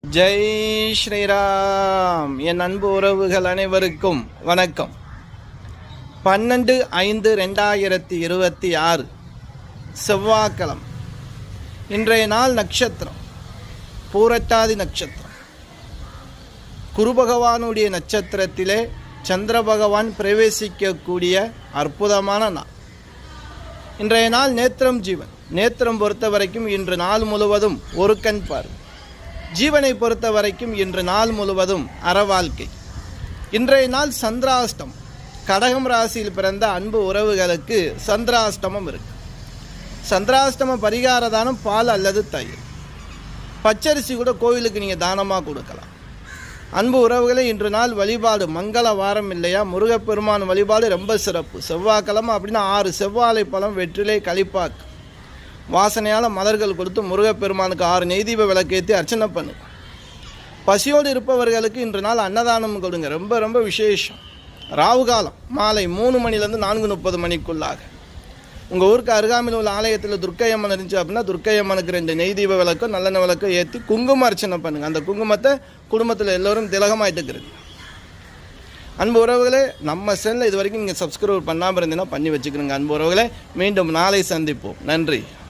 ஜெய் ஸ்ரீராம். என் அன்பு உறவுகள் அனைவருக்கும் வணக்கம். 12/5/2026 செவ்வாய்க்கிழமை. இன்றைய நாள் நட்சத்திரம் பூரட்டாதி நட்சத்திரம். குரு பகவானுடைய நட்சத்திரத்திலே சந்திர பகவான் பிரவேசிக்கக்கூடிய அற்புதமான நாள். இன்றைய நாள் நேத்திரம் ஜீவன். நேத்திரம் பொறுத்த வரைக்கும் இன்று நாள் முழுவதும் ஒரு கண் பார்வை. ஜீவனை பொறுத்த வரைக்கும் இன்று நாள் முழுவதும் அறவாழ்க்கை. இன்றைய நாள் சந்திராஷ்டம். கடகம் ராசியில் பிறந்த அன்பு உறவுகளுக்கு சந்திராஷ்டமம் இருக்கு. சந்திராஷ்டம பரிகார தானம் பால் அல்லது தயிர். பச்சரிசி கூட கோவிலுக்கு நீங்கள் தானமாக கொடுக்கலாம். அன்பு உறவுகளை இன்று நாள் வழிபாடு மங்கள வாரம் இல்லையா, முருகப்பெருமான் வழிபாடு ரொம்ப சிறப்பு. செவ்வாய்க்கிழமை அப்படின்னா 6 செவ்வாழை பழம், வெற்றிலை, களிப்பாக்கு, வாசனையால் மலர்கள் கொடுத்து முருகப்பெருமானுக்கு 6 நெய்தீப விளக்கேற்றி அர்ச்சனை பண்ணு. பசியோடு இருப்பவர்களுக்கு இன்று நாள் அன்னதானம் கொடுங்க. ரொம்ப ரொம்ப விசேஷம். ராவு காலம் மாலை 3 மணிலேருந்து 4:30 மணிக்குள்ளாக. உங்கள் ஊருக்கு அருகாமையில் உள்ள ஆலயத்தில் துர்க்கையம்மன் இருந்துச்சு அப்படின்னா துர்க்கையம்மனுக்கு 2 நெய்தீப விளக்கம் நல்லெண்ணெய் விளக்கம் ஏற்றி குங்கும அர்ச்சனை பண்ணுங்கள். அந்த குங்குமத்தை குடும்பத்தில் எல்லோரும் திலகமாயிட்டுக்கிறது. அன்பு உறவுகளே, நம்ம சேனலில் இது வரைக்கும் நீங்கள் சப்ஸ்கிரைப் பண்ணாமல் இருந்தீங்கன்னா பண்ணி வச்சுக்கிறோங்க. அன்பு உறவுகளே, மீண்டும் நாளை சந்திப்போம். நன்றி.